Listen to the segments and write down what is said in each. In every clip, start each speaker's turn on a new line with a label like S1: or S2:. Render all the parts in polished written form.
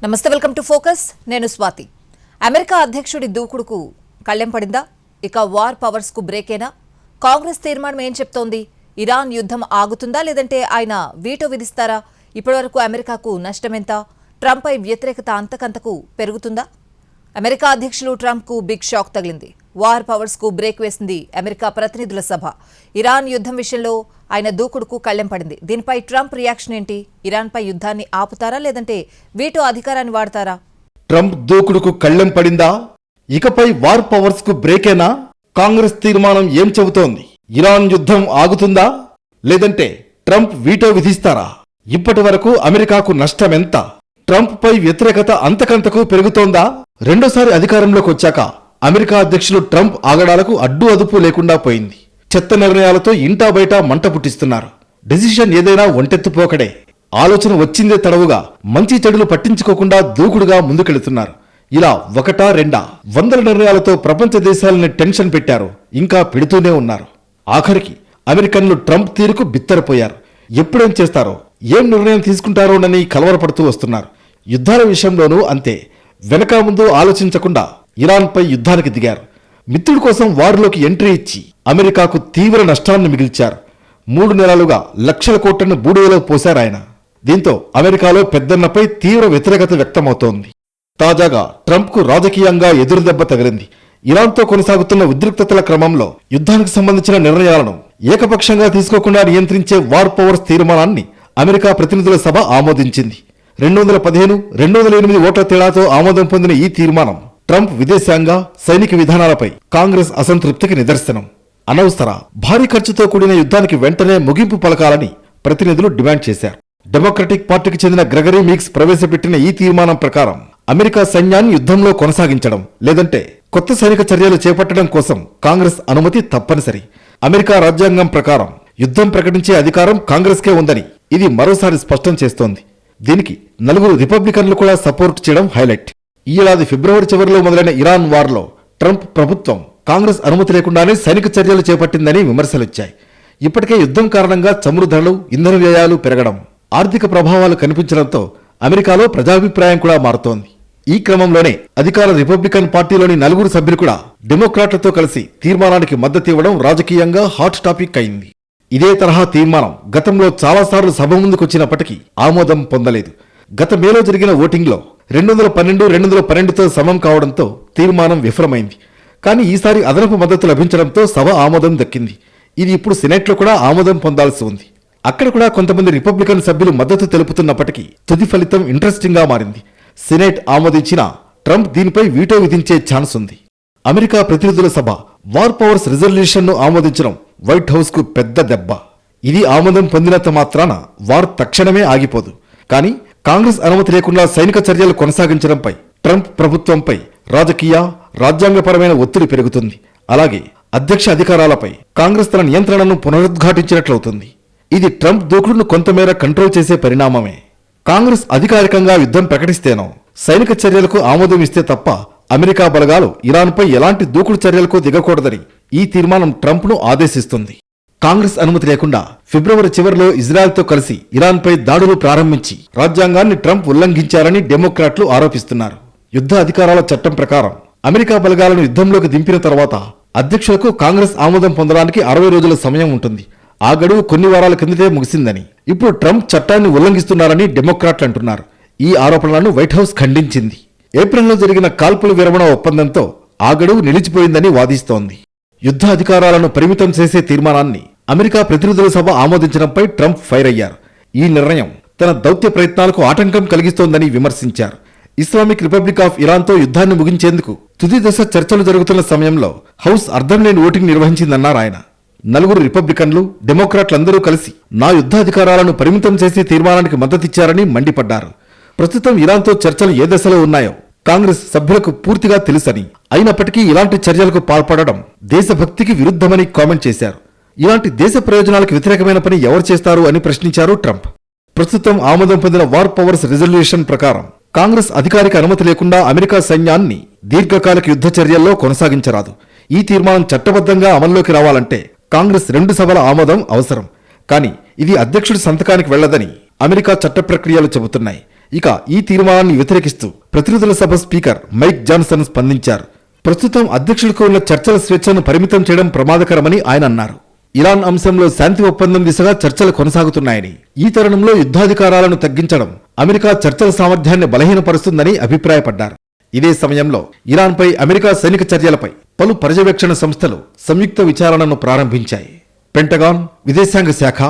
S1: నమస్తే, welcome to focus. నేను Swathi. America అధ్యక్షుడి దూకుడుకు కళ్ళెం పడిందా? ఇక వార్ పవర్స్ కు బ్రేకేనా? కాంగ్రెస్ తీర్మానం ఏం చెప్తోంది? ఇరాన్ యుద్ధం ఆగుతుందా లేదంటే ఆయన వీటో విధిస్తారా? ఇప్పటివరకు అమెరికాకు నష్టమెంత? ట్రంప్ పై వ్యతిరేకత అంతకంతకు పెరుగుతుందా? అమెరికా అధ్యక్షులు ట్రంప్ కు బిగ్ షాక్ తగిలింది. వార్ పవర్స్ కు బ్రేక్ వేసింది అమెరికా ప్రతినిధుల సభ. ఇరాన్ యుద్ధం విషయంలో ఆయన దూకుడుకు కళ్ళెం పడింది. దీనిపై ట్రంప్ రియాక్షన్ ఏంటి? ఇరాన్ పై యుద్ధాన్ని ఆపుతారా లేదంటే వీటో అధికారాన్ని వాడతారా?
S2: ట్రంప్ దూకుడుకు కళ్ళెం పడిందా? ఇకపై వార్ పవర్స్ కు బ్రేకేనా? కాంగ్రెస్ తీర్మానం ఏం చెబుతోంది? ఇరాన్ యుద్ధం ఆగుతుందా లేదంటే ట్రంప్ వీటో విధిస్తారా? ఇప్పటి వరకు అమెరికాకు నష్టమెంత? ట్రంప్ పై వ్యతిరేకత అంతకంతకు పెరుగుతోందా? రెండోసారి అధికారంలోకి వచ్చాక అమెరికా అధ్యక్షులు ట్రంప్ ఆగడాలకు అడ్డు అదుపు లేకుండా పోయింది. చెత్త నిర్ణయాలతో ఇంటా బయట మంట పుట్టిస్తున్నారు. డెసిషన్ ఏదైనా ఒంటెత్తుపోకడే. ఆలోచన వచ్చిందే తడవుగా మంచి చెడులు పట్టించుకోకుండా దూకుడుగా ముందుకెళుతున్నారు. ఇలా ఒకటా రెండా వందల నిర్ణయాలతో ప్రపంచ దేశాలని టెన్షన్ పెట్టారు, ఇంకా పెడుతూనే ఉన్నారు. ఆఖరికి అమెరికన్లు ట్రంప్ తీరుకు బిత్తరపోయారు. ఎప్పుడేం చేస్తారో, ఏం నిర్ణయం తీసుకుంటారోనని కలవరపడుతూ వస్తున్నారు. యుద్ధాల విషయంలోనూ అంతే. వెనక ముందు ఆలోచించకుండా ఇరాన్పై యుద్ధానికి దిగారు. మిత్రుడి కోసం వారిలోకి ఎంట్రీ ఇచ్చి అమెరికాకు తీవ్ర నష్టాన్ని మిగిల్చారు. 3 నెలలుగా లక్షల కోట్లను బూడిదలో పోశారాయన. దీంతో అమెరికాలో పెద్దన్నపై తీవ్ర వ్యతిరేకత వ్యక్తమవుతోంది. తాజాగా ట్రంప్కు రాజకీయంగా ఎదురుదెబ్బ తగిలింది. ఇరాన్తో కొనసాగుతున్న ఉద్రిక్తతల క్రమంలో యుద్ధానికి సంబంధించిన నిర్ణయాలను ఏకపక్షంగా తీసుకోకుండా నియంత్రించే వార్ పవర్స్ తీర్మానాన్ని అమెరికా ప్రతినిధుల సభ ఆమోదించింది. 215, 208 ఓట్ల తేడాతో ఆమోదం పొందిన ఈ తీర్మానం ట్రంప్ విదేశాంగ, సైనిక విధానాలపై కాంగ్రెస్ అసంతృప్తికి నిదర్శనం. అనవసర భారీ ఖర్చుతో కూడిన యుద్ధానికి వెంటనే ముగింపు పలకాలని ప్రతినిధులు డిమాండ్ చేశారు. డెమోక్రటిక్ పార్టీకి చెందిన గ్రెగరీ మీక్స్ ప్రవేశపెట్టిన ఈ తీర్మానం ప్రకారం అమెరికా సైన్యాన్ని యుద్ధంలో కొనసాగించడం లేదంటే కొత్త సైనిక చర్యలు చేపట్టడం కోసం కాంగ్రెస్ అనుమతి తప్పనిసరి. అమెరికా రాజ్యాంగం ప్రకారం యుద్ధం ప్రకటించే అధికారం కాంగ్రెస్కే ఉందని ఇది మరోసారి స్పష్టం చేస్తోంది. దీనికి 4 రిపబ్లికన్లు కూడా సపోర్ట్ చేయడం హైలైట్. ఈ ఏడాది ఫిబ్రవరి చివరిలో మొదలైన ఇరాన్ వార్లో ట్రంప్ ప్రభుత్వం కాంగ్రెస్ అనుమతి లేకుండానే సైనిక చర్యలు చేపట్టిందని విమర్శలొచ్చాయి. ఇప్పటికే యుద్ధం కారణంగా చమురు ధరలు, ఇంధన వ్యయాలు పెరగడం, ఆర్థిక ప్రభావాలు కనిపించడంతో అమెరికాలో ప్రజాభిప్రాయం కూడా మారుతోంది. ఈ క్రమంలోనే అధికార రిపబ్లికన్ పార్టీలోని 4 సభ్యులు కూడా డెమోక్రాట్లతో కలిసి తీర్మానానికి మద్దతు ఇవ్వడం రాజకీయంగా హాట్ టాపిక్ అయింది. ఇదే తరహా తీర్మానం గతంలో చాలాసార్లు సభ ముందుకొచ్చినప్పటికీ ఆమోదం పొందలేదు. గత మేలో జరిగిన ఓటింగ్లో 212, 212తో సమం కావడంతో తీర్మానం విఫలమైంది. కానీ ఈసారి అదనపు మద్దతు లభించడంతో సభ ఆమోదం దక్కింది. ఇది ఇప్పుడు సెనెట్లో కూడా ఆమోదం పొందాల్సి ఉంది. అక్కడ కూడా కొంతమంది రిపబ్లికన్ సభ్యులు మద్దతు తెలుపుతున్నప్పటికీ తుది ఫలితం ఇంట్రెస్టింగ్ గా మారింది. సెనేట్ ఆమోదించినా ట్రంప్ దీనిపై వీటో విధించే ఛాన్స్ ఉంది. అమెరికా ప్రతినిధుల సభ వార్ పవర్స్ రిజల్యూషన్ ను ఆమోదించడం వైట్ హౌస్ కు పెద్ద దెబ్బ. ఇది ఆమోదం పొందినంత మాత్రాన వార్ తక్షణమే ఆగిపోదు. కానీ కాంగ్రెస్ అనుమతి లేకుండా సైనిక చర్యలు కొనసాగించడంపై ట్రంప్ ప్రభుత్వంపై రాజకీయ, రాజ్యాంగపరమైన ఒత్తిడి పెరుగుతుంది. అలాగే అధ్యక్ష అధికారాలపై కాంగ్రెస్ తన నియంత్రణను పునరుద్ఘాటించినట్లవుతుంది. ఇది ట్రంప్ దూకుడును కొంతమేర కంట్రోల్ చేసే పరిణామమే. కాంగ్రెస్ అధికారికంగా యుద్ధం ప్రకటిస్తేనో, సైనిక చర్యలకు ఆమోదం ఇస్తే తప్ప అమెరికా బలగాలు ఇరాన్పై ఎలాంటి దూకుడు చర్యలకు దిగకూడదని ఈ తీర్మానం ట్రంప్ను ఆదేశిస్తుంది. కాంగ్రెస్ అనుమతి లేకుండా ఫిబ్రవరి చివరిలో ఇజ్రాయెల్తో కలిసి ఇరాన్పై దాడులు ప్రారంభించి రాజ్యాంగాన్ని ట్రంప్ ఉల్లంఘించారని డెమోక్రాట్లు ఆరోపిస్తున్నారు. యుద్ధ అధికారాల చట్టం ప్రకారం అమెరికా బలగాలను యుద్ధంలోకి దింపిన తర్వాత అధ్యక్షులకు కాంగ్రెస్ ఆమోదం పొందడానికి 60 రోజుల సమయం ఉంటుంది. ఆ గడువు కొన్ని వారాల కిందటే ముగిసిందని, ఇప్పుడు ట్రంప్ చట్టాన్ని ఉల్లంఘిస్తున్నారని డెమోక్రాట్లు అంటున్నారు. ఈ ఆరోపణలను వైట్ హౌస్ ఖండించింది. ఏప్రిల్లో జరిగిన కాల్పుల విరమణ ఒప్పందంతో ఆ గడువు నిలిచిపోయిందని వాదిస్తోంది. యుద్ధ అధికారాలను పరిమితం చేసే తీర్మానాన్ని అమెరికా ప్రతినిధుల సభ ఆమోదించడంపై ట్రంప్ ఫైర్ అయ్యారు. ఈ నిర్ణయం తన దౌత్య ప్రయత్నాలకు ఆటంకం కలిగిస్తోందని విమర్శించారు. ఇస్లామిక్ రిపబ్లిక్ ఆఫ్ ఇరాన్తో యుద్ధాన్ని ముగించేందుకు తుది దశ చర్చలు జరుగుతున్న సమయంలో హౌస్ అర్థం లేని ఓటింగ్ నిర్వహించిందన్నారు ఆయన. 4 రిపబ్లికన్లు, డెమోక్రాట్లందరూ కలిసి నా యుద్ధ అధికారాలను పరిమితం చేసే తీర్మానానికి మద్దతిచ్చారని మండిపడ్డారు. ప్రస్తుతం ఇరాన్తో చర్చలు ఏ దశలో ఉన్నాయో కాంగ్రెస్ సభ్యులకు పూర్తిగా తెలుసని, అయినప్పటికీ ఇలాంటి చర్యలకు పాల్పడడం దేశభక్తికి విరుద్ధమని కామెంట్ చేశారు. ఇలాంటి దేశ ప్రయోజనాలకు వ్యతిరేకమైన పని ఎవరు చేస్తారు అని ప్రశ్నించారు ట్రంప్. ప్రస్తుతం ఆమోదం పొందిన వార్ పవర్స్ రిజల్యూషన్ ప్రకారం కాంగ్రెస్ అధికారిక అనుమతి లేకుండా అమెరికా సైన్యాన్ని దీర్ఘకాలిక యుద్ధ చర్యల్లో కొనసాగించరాదు. ఈ తీర్మానం చట్టబద్ధంగా అమల్లోకి రావాలంటే కాంగ్రెస్ 2 సభల ఆమోదం అవసరం. కానీ ఇది అధ్యక్షుడి సంతకానికి వెళ్లదని అమెరికా చట్ట ప్రక్రియలు చెబుతున్నాయి. ఇక ఈ తీర్మానాన్ని వ్యతిరేకిస్తూ ప్రతినిధుల సభ స్పీకర్ మైక్ జాన్సన్ స్పందించారు. ప్రస్తుతం అధ్యక్షులకు ఉన్న చర్చల స్వేచ్ఛను పరిమితం చేయడం ప్రమాదకరమని ఆయన అన్నారు. ఇరాన్ అంశంలో శాంతి ఒప్పందం దిశగా చర్చలు కొనసాగుతున్నాయని, ఈ తరుణంలో యుద్ధాధికారాలను తగ్గించడం అమెరికా చర్చల సామర్థ్యాన్ని బలహీనపరుస్తుందని అభిప్రాయపడ్డారు. ఇదే సమయంలో ఇరాన్పై అమెరికా సైనిక చర్యలపై పలు పర్యవేక్షణ సంస్థలు సంయుక్త విచారణను ప్రారంభించాయి. పెంటగాన్, విదేశాంగ శాఖ,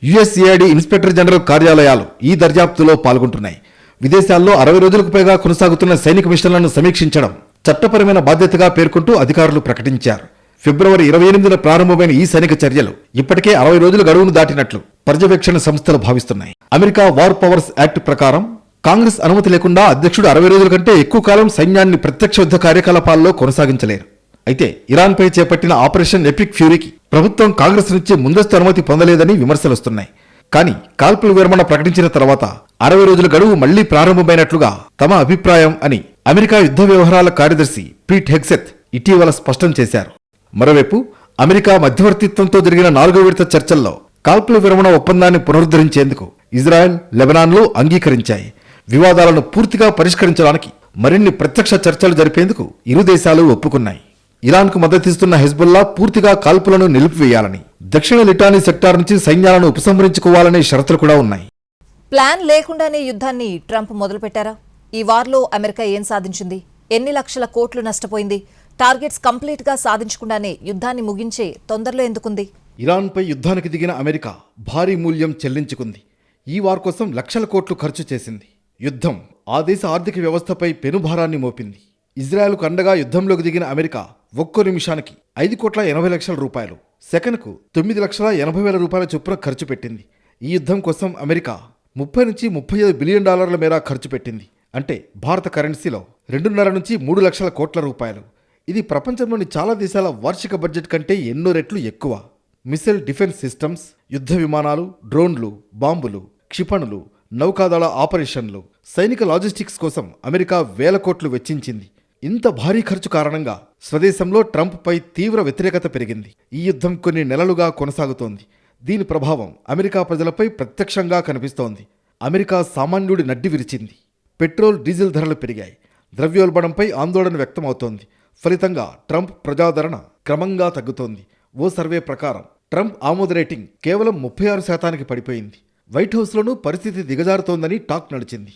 S2: యుఎస్ఏఐడి ఇన్స్పెక్టర్ జనరల్ కార్యాలయాలు ఈ దర్యాప్తులో పాల్గొంటున్నాయి. విదేశాల్లో 60 రోజులకు పైగా కొనసాగుతున్న సైనిక మిషన్లను సమీక్షించడం చట్టపరమైన బాధ్యతగా పేర్కొంటూ అధికారులు ప్రకటించారు. ఫిబ్రవరి 28న ప్రారంభమైన ఈ సైనిక చర్యలు ఇప్పటికే 60 రోజుల గడువును దాటినట్లు పర్యవేక్షణ సంస్థలు భావిస్తున్నాయి. అమెరికా వార్ పవర్స్ యాక్ట్ ప్రకారం కాంగ్రెస్ అనుమతి లేకుండా అధ్యక్షుడు 60 రోజుల కంటే ఎక్కువ కాలం సైన్యాన్ని ప్రత్యక్ష యుద్ధ కార్యకలాపాల్లో కొనసాగించలేరు. అయితే ఇరాన్పై చేపట్టిన ఆపరేషన్ ఎపిక్ ఫ్యూరీకి ప్రభుత్వం కాంగ్రెస్ నుంచి ముందస్తు అనుమతి పొందలేదని విమర్శలొస్తున్నాయి. కానీ కాల్పుల విరమణ ప్రకటించిన తర్వాత 60 రోజుల గడువు మళ్లీ ప్రారంభమైనట్లుగా తమ అభిప్రాయం అని అమెరికా యుద్ధ వ్యవహారాల కార్యదర్శి పీట్ హెగ్సెత్ ఇటీవల స్పష్టం చేశారు. మరోవైపు అమెరికా మధ్యవర్తిత్వంతో జరిగిన 4వ విడత చర్చల్లో కాల్పుల విరమణ ఒప్పందాన్ని పునరుద్ధరించేందుకు ఇజ్రాయెల్, లెబనాన్లు అంగీకరించాయి. వివాదాలను పూర్తిగా పరిష్కరించడానికి మరిన్ని ప్రత్యక్ష చర్చలు జరిపేందుకు ఇరు దేశాలు ఒప్పుకున్నాయి. ఇరాన్కు మద్దతిస్తున్న హెజ్బుల్లా పూర్తిగా కాల్పులను నిలిపివేయాలని, దక్షిణ లిటానీ సెక్టార్ నుంచి సైన్యాలను ఉపసంహరించుకోవాలనే షరతులు కూడా ఉన్నాయి.
S1: ప్లాన్ లేకుండానే యుద్ధాన్ని ట్రంప్ మొదలుపెట్టారా? ఈ వార్లో అమెరికా ఏం సాధించింది? ఎన్ని లక్షల కోట్లు నష్టపోయింది? టార్గెట్స్ కంప్లీట్ గా సాధించకుండానే యుద్ధాన్ని ముగించే తొందరలో ఎందుకుంది?
S2: ఇరాన్పై యుద్ధానికి దిగిన అమెరికా భారీ మూల్యం చెల్లించుకుంది. ఈ వార్ కోసం లక్షల కోట్లు ఖర్చు చేసింది. యుద్ధం ఆ దేశ ఆర్థిక వ్యవస్థపై పెనుభారాన్ని మోపింది. ఇజ్రాయెల్కు అండగా యుద్ధంలోకి దిగిన అమెరికా ఒక్కో నిమిషానికి 5,80,00,000 రూపాయలు, సెకనుకు 9,80,000 రూపాయల చొప్పున ఖర్చు పెట్టింది. ఈ యుద్ధం కోసం అమెరికా 30 నుంచి 35 బిలియన్ డాలర్ల మేర ఖర్చు పెట్టింది. అంటే భారత కరెన్సీలో 2.5 నుంచి 3 లక్షల కోట్ల రూపాయలు. ఇది ప్రపంచంలోని చాలా దేశాల వార్షిక బడ్జెట్ కంటే ఎన్నో రెట్లు ఎక్కువ. మిసైల్ డిఫెన్స్ సిస్టమ్స్, యుద్ధ విమానాలు, డ్రోన్లు, బాంబులు, క్షిపణులు, నౌకాదళ ఆపరేషన్లు, సైనిక లాజిస్టిక్స్ కోసం అమెరికా వేల కోట్లు వెచ్చించింది. ఇంత భారీ ఖర్చు కారణంగా స్వదేశంలో ట్రంప్పై తీవ్ర వ్యతిరేకత పెరిగింది. ఈ యుద్ధం కొన్ని నెలలుగా కొనసాగుతోంది. దీని ప్రభావం అమెరికా ప్రజలపై ప్రత్యక్షంగా కనిపిస్తోంది. అమెరికా సామాన్యుడి నడ్డి విరిచింది. పెట్రోల్, డీజిల్ ధరలు పెరిగాయి. ద్రవ్యోల్బణంపై ఆందోళన వ్యక్తమవుతోంది. ఫలితంగా ట్రంప్ ప్రజాదరణ క్రమంగా తగ్గుతోంది. ఓ సర్వే ప్రకారం ట్రంప్ ఆమోద రేటింగ్ కేవలం 36% పడిపోయింది. వైట్ హౌస్లోనూ పరిస్థితి దిగజారుతోందని టాక్ నడిచింది.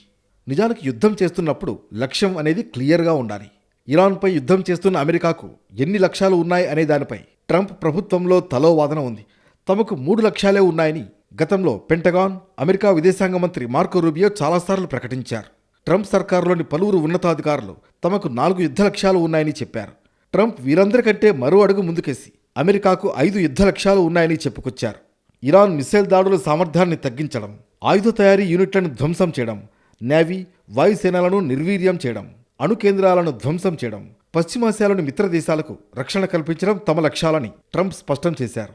S2: నిజానికి యుద్ధం చేస్తున్నప్పుడు లక్ష్యం అనేది క్లియర్గా ఉండాలి. ఇరాన్పై యుద్ధం చేస్తున్న అమెరికాకు ఎన్ని లక్ష్యాలు ఉన్నాయి అనే దానిపై ట్రంప్ ప్రభుత్వంలో తలో వాదన ఉంది. తమకు 3 లక్ష్యాలే ఉన్నాయని గతంలో పెంటగాన్, అమెరికా విదేశాంగ మంత్రి మార్కో రూబియో చాలాసార్లు ప్రకటించారు. ట్రంప్ సర్కారులోని పలువురు ఉన్నతాధికారులు తమకు 4 యుద్ధ లక్ష్యాలు ఉన్నాయని చెప్పారు. ట్రంప్ వీరందరికంటే మరో అడుగు ముందుకేసి అమెరికాకు 5 యుద్ధ లక్ష్యాలు ఉన్నాయని చెప్పుకొచ్చారు. ఇరాన్ మిసైల్ దాడుల సామర్థ్యాన్ని తగ్గించడం, ఆయుధ తయారీ యూనిట్లను ధ్వంసం చేయడం, నేవీ, వాయుసేనలను నిర్వీర్యం చేయడం, అణు కేంద్రాలను ధ్వంసం చేయడం, పశ్చిమాసియాలోని మిత్ర దేశాలకు రక్షణ కల్పించడం తమ లక్ష్యాలని ట్రంప్ స్పష్టం చేశారు.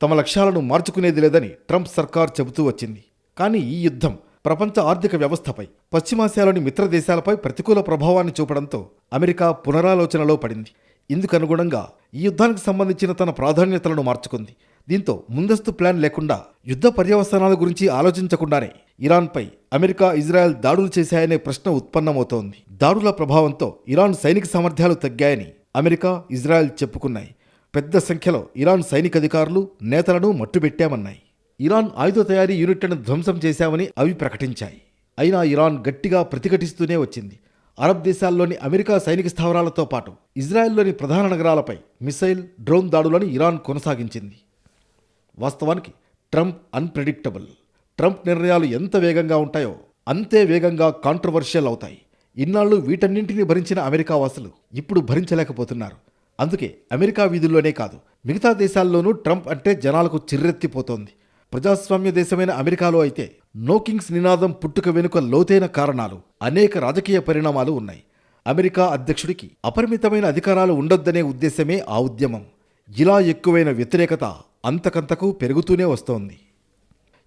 S2: తమ లక్ష్యాలను మార్చుకునేది లేదని ట్రంప్ సర్కార్ చెబుతూ వచ్చింది. కానీ ఈ యుద్ధం ప్రపంచ ఆర్థిక వ్యవస్థపై, పశ్చిమాసియాలోని మిత్ర దేశాలపై ప్రతికూల ప్రభావాన్ని చూపడంతో అమెరికా పునరాలోచనలో పడింది. ఇందుకనుగుణంగా ఈ యుద్ధానికి సంబంధించిన తన ప్రాధాన్యతలను మార్చుకుంది. దీంతో ముందస్తు ప్లాన్ లేకుండా, యుద్ధ పర్యవసానాల గురించి ఆలోచించకుండానే ఇరాన్పై అమెరికా, ఇజ్రాయెల్ దాడులు చేశాయనే ప్రశ్న ఉత్పన్నమవుతోంది. దాడుల ప్రభావంతో ఇరాన్ సైనిక సామర్థ్యాలు తగ్గాయని అమెరికా, ఇజ్రాయెల్ చెప్పుకున్నాయి. పెద్ద సంఖ్యలో ఇరాన్ సైనికాధికారులు, నేతలను మట్టుబెట్టామన్నాయి. ఇరాన్ ఆయుధ తయారీ యూనిట్లను ధ్వంసం చేశామని అవి ప్రకటించాయి. అయినా ఇరాన్ గట్టిగా ప్రతిఘటిస్తూనే వచ్చింది. అరబ్ దేశాల్లోని అమెరికా సైనిక స్థావరాలతో పాటు ఇజ్రాయెల్లోని ప్రధాన నగరాలపై మిసైల్, డ్రోన్ దాడులను ఇరాన్ కొనసాగించింది. వాస్తవానికి ట్రంప్ అన్ప్రెడిక్టబుల్. ట్రంప్ నిర్ణయాలు ఎంత వేగంగా ఉంటాయో అంతే వేగంగా కాంట్రవర్షియల్ అవుతాయి. ఇన్నాళ్ళు వీటన్నింటినీ భరించిన అమెరికా వాసులు ఇప్పుడు భరించలేకపోతున్నారు. అందుకే అమెరికా వీధుల్లోనే కాదు, మిగతా దేశాల్లోనూ ట్రంప్ అంటే జనాలకు చిర్రెత్తిపోతోంది. ప్రజాస్వామ్య దేశమైన అమెరికాలో అయితే నో కింగ్స్ నినాదం పుట్టుక వెనుక లోతైన కారణాలు, అనేక రాజకీయ పరిణామాలు ఉన్నాయి. అమెరికా అధ్యక్షుడికి అపరిమితమైన అధికారాలు ఉండొద్దనే ఉద్దేశమే ఆ ఉద్యమం. ఇలా ఎక్కువైన వ్యతిరేకత అంతకంతకు పెరుగుతూనే వస్తోంది.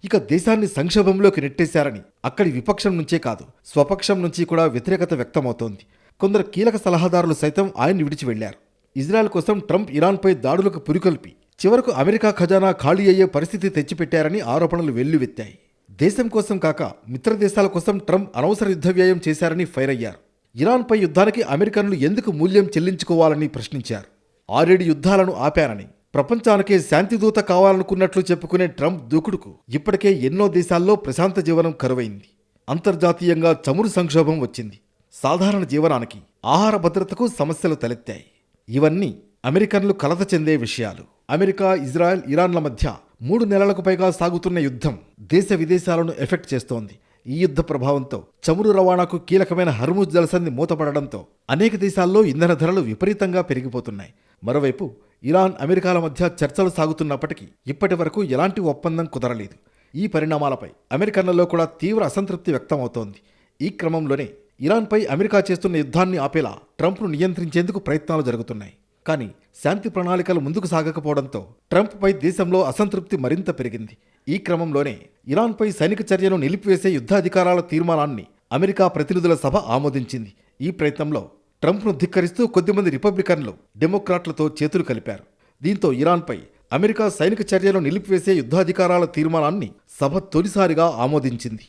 S2: ఇక దేశాన్ని సంక్షోభంలోకి నెట్టేశారని అక్కడి విపక్షం నుంచే కాదు, స్వపక్షం నుంచి కూడా వ్యతిరేకత వ్యక్తమవుతోంది. కొందరు కీలక సలహాదారులు సైతం ఆయన్ని విడిచి వెళ్లారు. ఇజ్రాయెల్ కోసం ట్రంప్ ఇరాన్పై దాడులకు పురికొల్పి చివరకు అమెరికా ఖజానా ఖాళీ అయ్యే పరిస్థితి తెచ్చిపెట్టారని ఆరోపణలు వెల్లువెత్తాయి. దేశం కోసం కాక మిత్ర దేశాల కోసం ట్రంప్ అనవసర యుద్ధ వ్యయం చేశారని ఫైర్ అయ్యారు. ఇరాన్పై యుద్ధానికి అమెరికన్లు ఎందుకు మూల్యం చెల్లించుకోవాలని ప్రశ్నించారు. 6 యుద్ధాలను ఆపారని, ప్రపంచానికే శాంతిదూత కావాలనుకున్నట్లు చెప్పుకునే ట్రంప్ దూకుడుకు ఇప్పటికే ఎన్నో దేశాల్లో ప్రశాంత జీవనం కరువైంది. అంతర్జాతీయంగా చమురు సంక్షోభం వచ్చింది. సాధారణ జీవనానికి, ఆహార భద్రతకు సమస్యలు తలెత్తాయి. ఇవన్నీ అమెరికన్లు కలత చెందే విషయాలు. అమెరికా, ఇజ్రాయెల్, ఇరాన్ల మధ్య 3 నెలలకు పైగా సాగుతున్న యుద్ధం దేశ విదేశాలను ఎఫెక్ట్ చేస్తోంది. ఈ యుద్ధ ప్రభావంతో చమురు రవాణాకు కీలకమైన హర్ముజ్ జలసంధి మూతపడడంతో అనేక దేశాల్లో ఇంధన ధరలు విపరీతంగా పెరిగిపోతున్నాయి. మరోవైపు ఇరాన్, అమెరికాల మధ్య చర్చలు సాగుతున్నప్పటికీ ఇప్పటి వరకు ఎలాంటి ఒప్పందం కుదరలేదు. ఈ పరిణామాలపై అమెరికన్లలో కూడా తీవ్ర అసంతృప్తి వ్యక్తమవుతోంది. ఈ క్రమంలోనే ఇరాన్పై అమెరికా చేస్తున్న యుద్ధాన్ని ఆపేలా ట్రంప్ను నియంత్రించేందుకు ప్రయత్నాలు జరుగుతున్నాయి. కానీ శాంతి ప్రణాళికలు ముందుకు సాగకపోవడంతో ట్రంప్పై దేశంలో అసంతృప్తి మరింత పెరిగింది. ఈ క్రమంలోనే ఇరాన్పై సైనిక చర్యను నిలిపివేసే యుద్ధాధికారాల తీర్మానాన్ని అమెరికా ప్రతినిధుల సభ ఆమోదించింది. ఈ ప్రయత్నంలో ట్రంప్ను ధిక్కరిస్తూ కొద్దిమంది రిపబ్లికన్లు డెమోక్రాట్లతో చేతులు కలిపారు. దీంతో ఇరాన్పై అమెరికా సైనిక చర్యను నిలిపివేసే యుద్ధాధికారాల తీర్మానాన్ని సభ తొలిసారిగా ఆమోదించింది.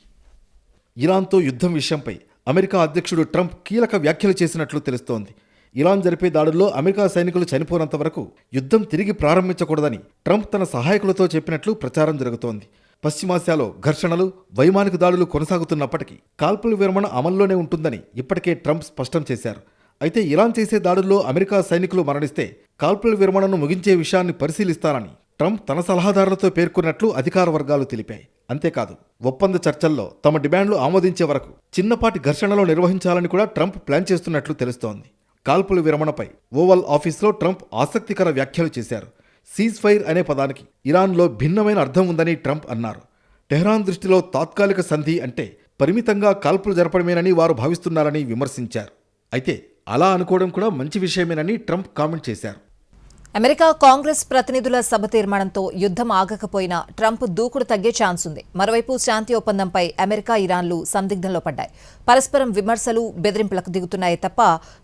S2: ఇరాన్తో యుద్ధం విషయంపై అమెరికా అధ్యక్షుడు ట్రంప్ కీలక వ్యాఖ్యలు చేసినట్లు తెలుస్తోంది. ఇరాన్ జరిపే దాడుల్లో అమెరికా సైనికులు చనిపోనంత వరకు యుద్ధం తిరిగి ప్రారంభించకూడదని ట్రంప్ తన సహాయకులతో చెప్పినట్లు ప్రచారం జరుగుతోంది. పశ్చిమాసియాలో ఘర్షణలు, వైమానిక దాడులు కొనసాగుతున్నప్పటికీ కాల్పుల విరమణ అమల్లోనే ఉంటుందని ఇప్పటికే ట్రంప్ స్పష్టం చేశారు. అయితే ఇరాన్ చేసే దాడుల్లో అమెరికా సైనికులు మరణిస్తే కాల్పుల విరమణను ముగించే విషయాన్ని పరిశీలిస్తానని ట్రంప్ తన సలహాదారులతో పేర్కొన్నట్లు అధికార వర్గాలు తెలిపాయి. అంతేకాదు, ఒప్పంద చర్చల్లో తమ డిమాండ్లు ఆమోదించే వరకు చిన్నపాటి ఘర్షణలు నిర్వహించాలని కూడా ట్రంప్ ప్లాన్ చేస్తున్నట్లు తెలుస్తోంది. కాల్పుల విరమణపై ఓవల్ ఆఫీస్లో ట్రంప్ ఆసక్తికర వ్యాఖ్యలు చేశారు. సీజ్ ఫైర్ అనే పదానికి ఇరాన్లో భిన్నమైన అర్థం ఉందని ట్రంప్ అన్నారు. టెహ్రాన్ దృష్టిలో తాత్కాలిక సంధి అంటే పరిమితంగా కాల్పులు జరపడమేనని వారు భావిస్తున్నారని విమర్శించారు. అయితే అలా అనుకోవడం కూడా మంచి విషయమేనని ట్రంప్ కామెంట్ చేశారు.
S1: అమెరికా కాంగ్రెస్ ప్రతినిధుల సభ తీర్మానంతో యుద్ధం ఆగకపోయినా ట్రంప్ దూకుడు తగ్గే ఛాన్స్ ఉంది. మరోవైపు శాంతి ఒప్పందంపై అమెరికా, ఇరాన్లు సందిగ్ధంలో పడ్డాయి. పరస్పరం విమర్శలు, బెదిరింపులకు దిగుతున్నాయి తప్ప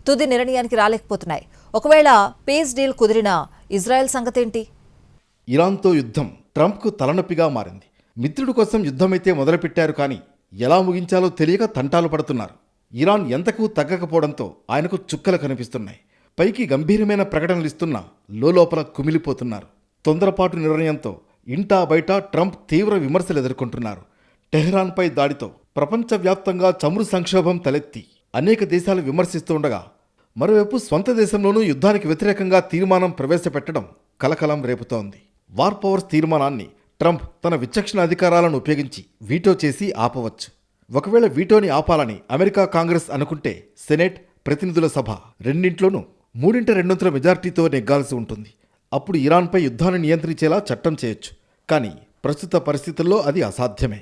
S1: తుది నిర్ణయానికి రాలేకపోతున్నాయి. ఒకవేళ పీస్ డీల్ కుదిరినా ఇజ్రాయెల్ సంగతేంటి?
S2: ఇరాన్తో యుద్ధం ట్రంప్కు తలనొప్పిగా మారింది. మిత్రుడి కోసం యుద్ధమైతే మొదలుపెట్టారు, కానీ ఎలా ముగించాలో తెలియక తంటాలు పడుతున్నారు. ఇరాన్ ఎంతకు తగ్గకపోవడంతో ఆయనకు చుక్కలు కనిపిస్తున్నాయి. పైకి గంభీరమైన ప్రకటనలిస్తున్నా లోపల కుమిలిపోతున్నారు. తొందరపాటు నిర్ణయంతో ఇంటా బయట ట్రంప్ తీవ్ర విమర్శలు ఎదుర్కొంటున్నారు. టెహ్రాన్పై దాడితో ప్రపంచవ్యాప్తంగా చమురు సంక్షోభం తలెత్తి అనేక దేశాలు విమర్శిస్తుండగా, మరోవైపు స్వంత దేశంలోనూ యుద్ధానికి వ్యతిరేకంగా తీర్మానం ప్రవేశపెట్టడం కలకలం రేపుతోంది. వార్ పవర్స్ తీర్మానాన్ని ట్రంప్ తన విచక్షణ అధికారాలను ఉపయోగించి వీటో చేసి ఆపవచ్చు. ఒకవేళ వీటోని ఆపాలని అమెరికా కాంగ్రెస్ అనుకుంటే సెనేట్, ప్రతినిధుల సభ రెండింట్లోనూ 3/2 మెజార్టీతో నెగ్గాల్సి ఉంటుంది. అప్పుడు ఇరాన్పై యుద్ధాన్ని నియంత్రించేలా చట్టం చేయొచ్చు. కానీ ప్రస్తుత పరిస్థితుల్లో అది అసాధ్యమే.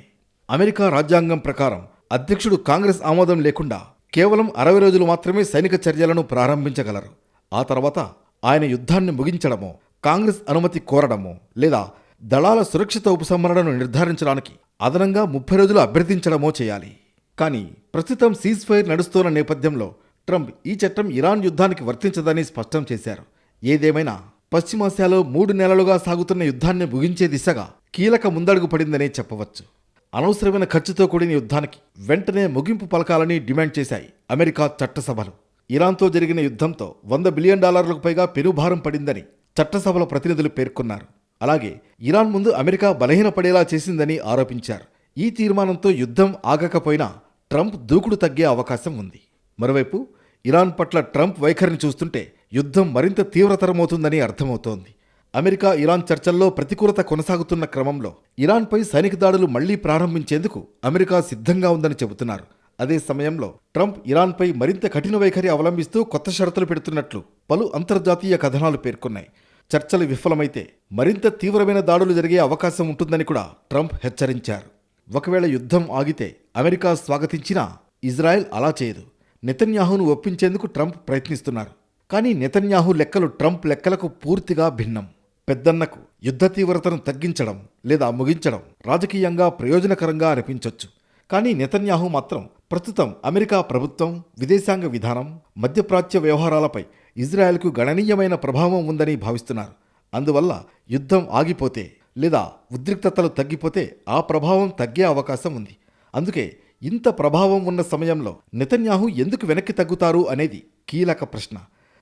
S2: అమెరికా రాజ్యాంగం ప్రకారం అధ్యక్షుడు కాంగ్రెస్ ఆమోదం లేకుండా కేవలం 60 రోజులు మాత్రమే సైనిక చర్యలను ప్రారంభించగలరు. ఆ తర్వాత ఆయన యుద్ధాన్ని ముగించడమో, కాంగ్రెస్ అనుమతి కోరడమో, లేదా దళాల సురక్షిత ఉపసంహరణను నిర్ధారించడానికి అదనంగా 30 రోజులు అభ్యర్థించడమో చేయాలి. కానీ ప్రస్తుతం సీజ్ ఫైర్ నడుస్తున్న నేపథ్యంలో ట్రంప్ ఈ చట్టం ఇరాన్ యుద్ధానికి వర్తించదని స్పష్టం చేశారు. ఏదేమైనా పశ్చిమాసియాలో 3 నెలలుగా సాగుతున్న యుద్ధాన్ని ముగించే దిశగా కీలక ముందడుగు పడిందనే చెప్పవచ్చు. అనవసరమైన ఖర్చుతో కూడిన యుద్ధానికి వెంటనే ముగింపు పలకాలని డిమాండ్ చేశాయి అమెరికా చట్టసభలు. ఇరాన్తో జరిగిన యుద్ధంతో $100 బిలియన్ పైగా పెనుభారం పడిందని చట్టసభల ప్రతినిధులు పేర్కొన్నారు. అలాగే ఇరాన్ ముందు అమెరికా బలహీనపడేలా చేసిందని ఆరోపించారు. ఈ తీర్మానంతో యుద్ధం ఆగకపోయినా ట్రంప్ దూకుడు తగ్గే అవకాశం ఉంది. మరోవైపు ఇరాన్ పట్ల ట్రంప్ వైఖరిని చూస్తుంటే యుద్ధం మరింత తీవ్రతరమవుతుందని అర్థమవుతోంది. అమెరికా, ఇరాన్ చర్చల్లో ప్రతికూలత కొనసాగుతున్న క్రమంలో ఇరాన్పై సైనిక దాడులు మళ్లీ ప్రారంభించేందుకు అమెరికా సిద్ధంగా ఉందని చెబుతున్నారు. అదే సమయంలో ట్రంప్ ఇరాన్పై మరింత కఠిన వైఖరి అవలంబిస్తూ కొత్త షరతులు పెడుతున్నట్లు పలు అంతర్జాతీయ కథనాలు పేర్కొన్నాయి. చర్చలు విఫలమైతే మరింత తీవ్రమైన దాడులు జరిగే అవకాశం ఉంటుందని కూడా ట్రంప్ హెచ్చరించారు. ఒకవేళ యుద్ధం ఆగితే అమెరికా స్వాగతించినా ఇజ్రాయెల్ అలా చేయదు. నెతన్యాహును ఒప్పించేందుకు ట్రంప్ ప్రయత్నిస్తున్నారు. కానీ నెతన్యాహు లెక్కలు ట్రంప్ లెక్కలకు పూర్తిగా భిన్నం. పెద్దన్నకు యుద్ధ తీవ్రతను తగ్గించడం లేదా ముగించడం రాజకీయంగా ప్రయోజనకరంగా అనిపించొచ్చు. కానీ నెతన్యాహు మాత్రం ప్రస్తుతం అమెరికా ప్రభుత్వం, విదేశాంగ విధానం, మధ్యప్రాచ్య వ్యవహారాలపై ఇజ్రాయెల్కు గణనీయమైన ప్రభావం ఉందని భావిస్తున్నారు. అందువల్ల యుద్ధం ఆగిపోతే లేదా ఉద్రిక్తతలు తగ్గిపోతే ఆ ప్రభావం తగ్గే అవకాశం ఉంది. అందుకే ఇంత ప్రభావం ఉన్న సమయంలో నెతన్యాహు ఎందుకు వెనక్కి తగ్గుతారు అనేది కీలక ప్రశ్న.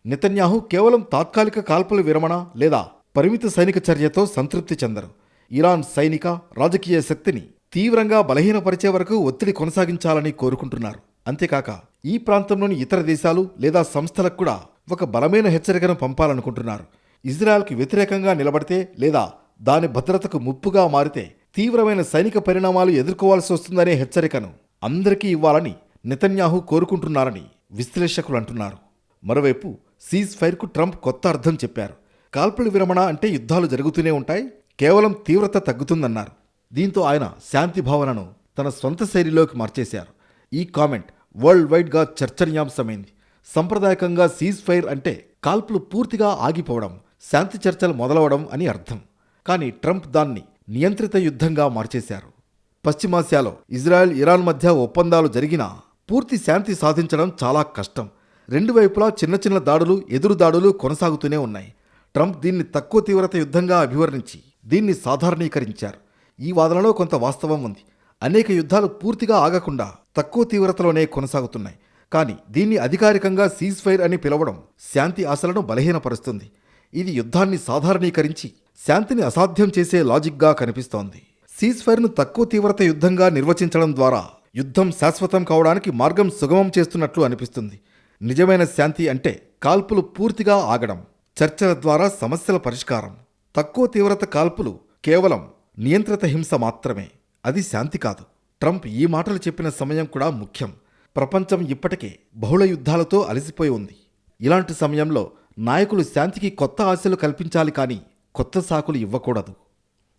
S2: నెతన్యాహు కేవలం తాత్కాలిక కాల్పుల విరమణ లేదా పరిమిత సైనిక చర్యతో సంతృప్తి చెందరు. ఇరాన్ సైనిక రాజకీయ శక్తిని తీవ్రంగా బలహీనపరిచే వరకు ఒత్తిడి కొనసాగించాలని కోరుకుంటున్నారు. అంతేకాక ఈ ప్రాంతంలోని ఇతర దేశాలు లేదా సంస్థలకు కూడా ఒక బలమైన హెచ్చరికను పంపాలనుకుంటున్నారు. ఇజ్రాయెల్కి వ్యతిరేకంగా నిలబడితే లేదా దాని భద్రతకు ముప్పుగా మారితే తీవ్రమైన సైనిక పరిణామాలు ఎదుర్కోవాల్సి వస్తుందనే హెచ్చరికను అందరికీ ఇవ్వాలని నెతన్యాహు కోరుకుంటున్నారని విశ్లేషకులు అంటున్నారు. మరోవైపు సీజ్ ఫైర్కు ట్రంప్ కొత్త అర్థం చెప్పారు. కాల్పుల విరమణ అంటే యుద్ధాలు జరుగుతూనే ఉంటాయి, కేవలం తీవ్రత తగ్గుతుందన్నారు. దీంతో ఆయన శాంతి భావనను తన సొంత శైలిలోకి మార్చేశారు. ఈ కామెంట్ వరల్డ్ వైడ్గా చర్చనీయాంశమైంది. సంప్రదాయకంగా సీజ్ ఫైర్ అంటే కాల్పులు పూర్తిగా ఆగిపోవడం, శాంతి చర్చలు మొదలవడం అని అర్థం. కానీ ట్రంప్ దాన్ని నియంత్రిత యుద్ధంగా మార్చేశారు. పశ్చిమాసియాలో ఇజ్రాయెల్ ఇరాన్ మధ్య ఒప్పందాలు జరిగినా పూర్తి శాంతి సాధించడం చాలా కష్టం. రెండు వైపులా చిన్న చిన్న దాడులు, ఎదురు దాడులు కొనసాగుతూనే ఉన్నాయి. ట్రంప్ దీన్ని తక్కువ తీవ్రత యుద్ధంగా అభివర్ణించి దీన్ని సాధారణీకరించారు. ఈ వాదనలో కొంత వాస్తవం ఉంది. అనేక యుద్ధాలు పూర్తిగా ఆగకుండా తక్కువ తీవ్రతలోనే కొనసాగుతున్నాయి. కానీ దీన్ని అధికారికంగా సీజ్ ఫైర్ అని పిలవడం శాంతి ఆశలను బలహీనపరుస్తుంది. ఇది యుద్ధాన్ని సాధారణీకరించి శాంతిని అసాధ్యం చేసే లాజిక్గా కనిపిస్తోంది. సీజ్ ఫైర్ను తక్కువ తీవ్రత యుద్ధంగా నిర్వచించడం ద్వారా యుద్ధం శాశ్వతం కావడానికి మార్గం సుగమం చేస్తున్నట్లు అనిపిస్తుంది. నిజమైన శాంతి అంటే కాల్పులు పూర్తిగా ఆగడం, చర్చల ద్వారా సమస్యల పరిష్కారం. తక్కువ తీవ్రత కాల్పులు కేవలం నియంత్రిత హింస మాత్రమే, అది శాంతి కాదు. ట్రంప్ ఈ మాటలు చెప్పిన సమయం కూడా ముఖ్యం. ప్రపంచం ఇప్పటికే బహుళ యుద్ధాలతో అలసిపోయి ఉంది. ఇలాంటి సమయంలో నాయకులు శాంతికి కొత్త ఆశలు కల్పించాలి, కానీ కొత్త సాకులు ఇవ్వకూడదు.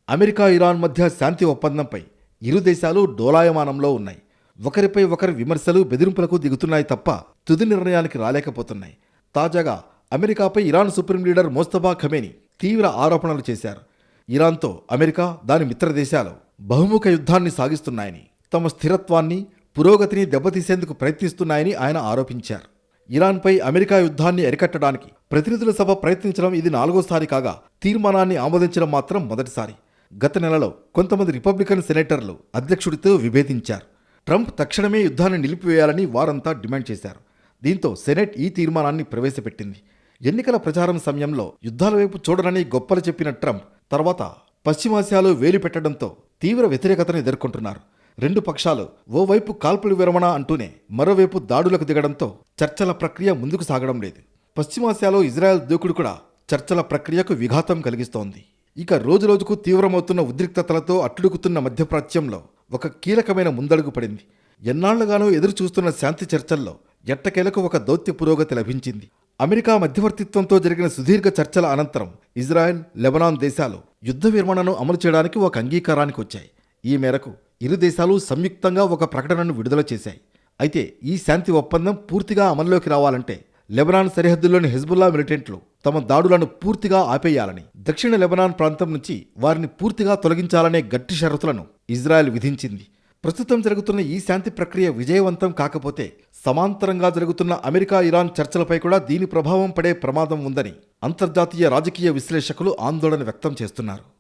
S2: అమెరికా ఇరాన్ మధ్య శాంతి ఒప్పందంపై ఇరు దేశాలు డోలాయమానంలో ఉన్నాయి. ఒకరిపై ఒకరు విమర్శలు, బెదిరింపులకు దిగుతున్నాయి తప్ప తుది నిర్ణయానికి రాలేకపోతున్నాయి. తాజాగా అమెరికాపై ఇరాన్ సుప్రీం లీడర్ మోస్తఫా ఖమేనీ తీవ్ర ఆరోపణలు చేశారు. ఇరాన్తో అమెరికా, దాని మిత్ర దేశాలు బహుముఖ యుద్ధాన్ని సాగిస్తున్నాయని, తమ స్థిరత్వాన్ని, పురోగతిని దెబ్బతీసేందుకు ప్రయత్నిస్తున్నాయని ఆయన ఆరోపించారు. ఇరాన్పై అమెరికా యుద్ధాన్ని అరికట్టడానికి ప్రతినిధుల సభ ప్రయత్నించడం ఇది 4వసారి కాగా, తీర్మానాన్ని ఆమోదించడం మాత్రం మొదటిసారి. గత నెలలో కొంతమంది రిపబ్లికన్ సెనేటర్లు అధ్యక్షుడితో విభేదించారు. ట్రంప్ తక్షణమే యుద్ధాన్ని నిలిపివేయాలని వారంతా డిమాండ్ చేశారు. దీంతో సెనెట్ ఈ తీర్మానాన్ని ప్రవేశపెట్టింది. ఎన్నికల ప్రచారం సమయంలో యుద్ధాల వైపు చూడనని గొప్పలు చెప్పిన ట్రంప్ తర్వాత పశ్చిమాసియాలో వేలు పెట్టడంతో తీవ్ర వ్యతిరేకతను ఎదుర్కొంటున్నారు. రెండు పక్షాలు ఓవైపు కాల్పుల విరమణ అంటూనే మరోవైపు దాడులకు దిగడంతో చర్చల ప్రక్రియ ముందుకు సాగడం లేదు. పశ్చిమాసియాలో ఇజ్రాయెల్ దూకుడు కూడా చర్చల ప్రక్రియకు విఘాతం కలిగిస్తోంది. ఇక రోజురోజుకు తీవ్రమవుతున్న ఉద్రిక్తతలతో అట్టుడుకుతున్న మధ్యప్రాచ్యంలో ఒక కీలకమైన ముందడుగు పడింది. ఎన్నాళ్లుగానో ఎదురు చూస్తున్న శాంతి చర్చల్లో ఎట్టకేలకు ఒక దౌత్య పురోగతి లభించింది. అమెరికా మధ్యవర్తిత్వంతో జరిగిన సుదీర్ఘ చర్చల అనంతరం ఇజ్రాయెల్, లెబనాన్ దేశాలు యుద్ధ విరమణను అమలు చేయడానికి ఒక అంగీకారానికి వచ్చాయి. ఈ మేరకు ఇరు దేశాలు సంయుక్తంగా ఒక ప్రకటనను విడుదల చేశాయి. అయితే ఈ శాంతి ఒప్పందం పూర్తిగా అమల్లోకి రావాలంటే లెబనాన్ సరిహద్దుల్లోని హెజ్బుల్లా మిలిటెంట్లు తమ దాడులను పూర్తిగా ఆపేయాలని, దక్షిణ లెబనాన్ ప్రాంతం నుంచి వారిని పూర్తిగా తొలగించాలనే గట్టి షరతులను ఇజ్రాయెల్ విధించింది. ప్రస్తుతం జరుగుతున్న ఈ శాంతి ప్రక్రియ విజయవంతం కాకపోతే సమాంతరంగా జరుగుతున్న అమెరికా ఇరాన్ చర్చలపై కూడా దీని ప్రభావం పడే ప్రమాదం ఉందని అంతర్జాతీయ రాజకీయ విశ్లేషకులు ఆందోళన వ్యక్తం చేస్తున్నారు.